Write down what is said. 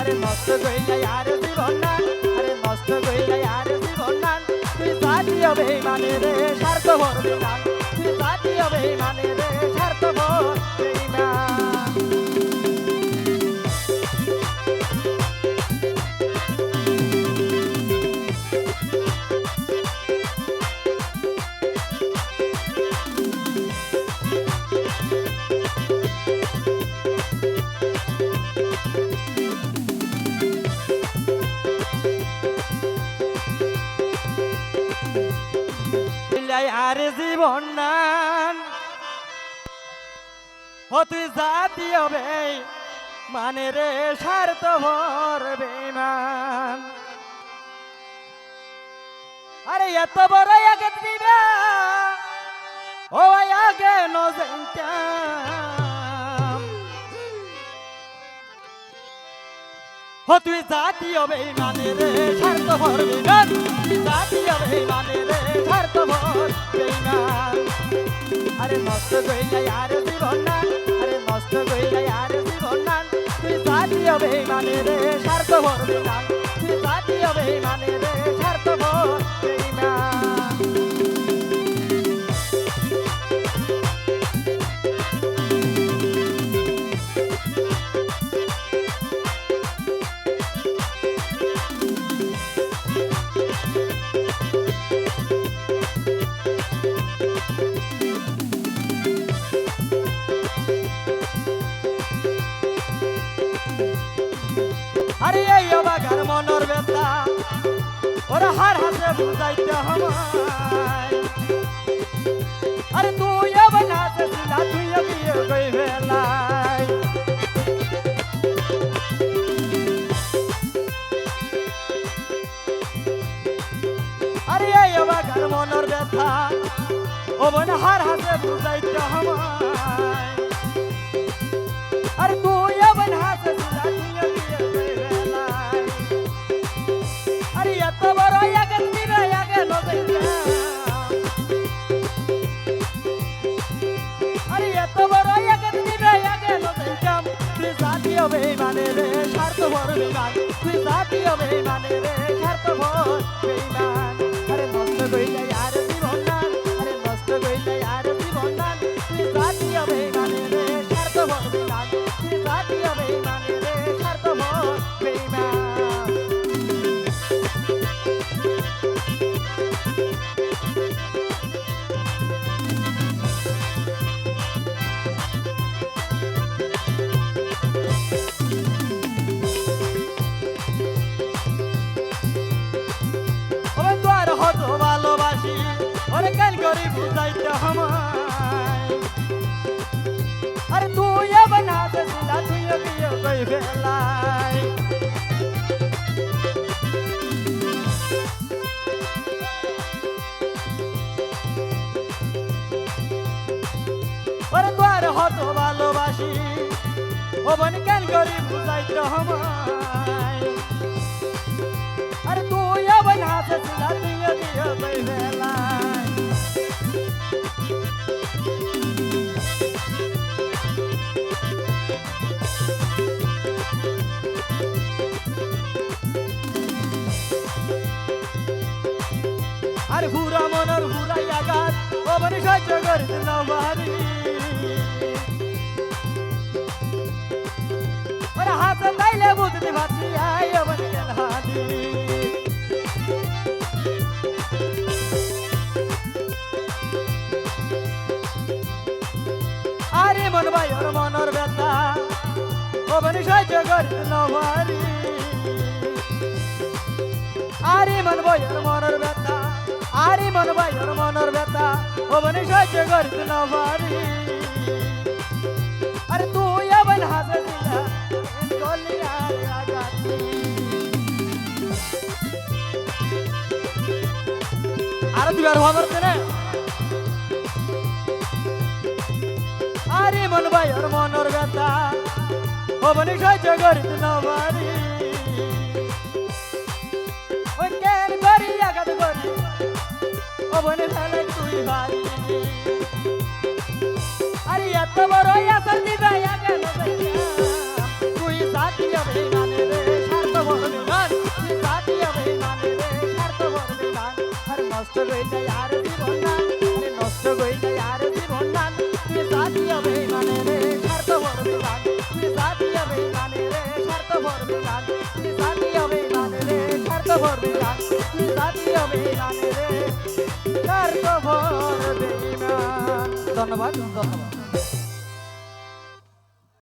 আরে নষ্ট কইলে আর জীবন না আরে নষ্ট কইলে আর জীবন না তুই জাতীয় বেঈমানে রে স্বার্থপর বেঈমান তুই জাতীয় বেঈমানে রে স্বার্থপর বেঈমান আর জীবন নান ও তুই জাতীয় বেঈমানে রে স্বার্থপর বেঈমান আরে এত বড় আগে দিবা ও আগে নজাইতাম ও তুই জাতীয় বেঈমানে রে স্বার্থপর বেঈমান তুই জাতীয় বেঈমানে রে স্বার্থপর বেঈমান আরে নষ্ট কইলে আর জীবন না আরে নষ্ট কইলে আর জীবন না তুই জাতীয় বেঈমানে রে স্বার্থপর বেঈমান তুই জাতীয় বেঈমানে রে স্বার্থপর বেঈমান আরে এই অবাগার মনের ব্যথা ওরা হার হাসে বুঝাইতে আমায় আরে তুই এবার নাচেছিস না তুই বিয়ে গই বেলায় আরে এই অবাগার মনের ব্যথা ও বোন হার হাসে বুঝাইতে আমায় আরে তুই এবার নাচেছিস না তুই বিয়ে গই বেলায় আরে এত বড় আগে দিবে আগে নজাইতাম আরে এত বড় আগে দিবে আগে নজাইতাম তুই জাতীয় বেঈমানে রে স্বার্থপর বেঈমান তুই জাতীয় বেঈমানে রে স্বার্থপর বেঈমান আরে নষ্ট কইলে আর জীবন না আরে নষ্ট কইলে আর জীবন না তুই জাতীয় বেঈমানে রে স্বার্থপর বেঈমান তুই জাতীয় বেঈমানে রে স্বার্থপর বেঈমান ভালোবাসি ওরে কেন করি বুঝাইতে আমায় আরে তুই এবার নাচেছিস না তুই বিয়ে কই বেলায় ওরে তোর হত ভালোবাসি ও বোন কেন করি বুঝাইতে আমায় আরে তুই এবার নাচেছিস না তুই বিয়ে কই বেলায় আরে হুরা মনের হুরাই আঘাত ও বনে সহ্য করিতে না পারি ওরে হাতে তাইলে বুঝতে পারছি আই বনে গেল হাতি আরে মন ভাই ওর মনের ব্যথা ও বনে সহ্য করিতে না পারি আরে মন ভাই ওর মনের ব্যথা আরে মন ভাই ওর মনের ব্যথা ও বনে সহ্য করিতে না পারি আরে তুই আবার হাসে দিলা গলি আর আগাতি আর দিবার খবর দেনে আরে মন ভাই ওর মনের ব্যথা ও বনে সহ্য করিতে না পারি ওই কেন করি আঘাত করি ও বনে ফেলে তুই বাড়ি আরে এত বড় আসর দিবে আগে তুই জাতীয় বেঈমানে রে নষ্ট কইলে আর জীবন না আরে নষ্ট কইলে আর জীবন না তুই জাতীয় বেঈমানে রে স্বার্থপর বেঈমান তুই জাতীয় বেঈমানে রে স্বার্থপর বেঈমান তুই জাতীয় বেঈমানে রে স্বার্থপর বেঈমান তুই জাতীয় বেঈমানে রে স্বার্থপর বেঈমান ধন্যবাদ ধন্যবাদ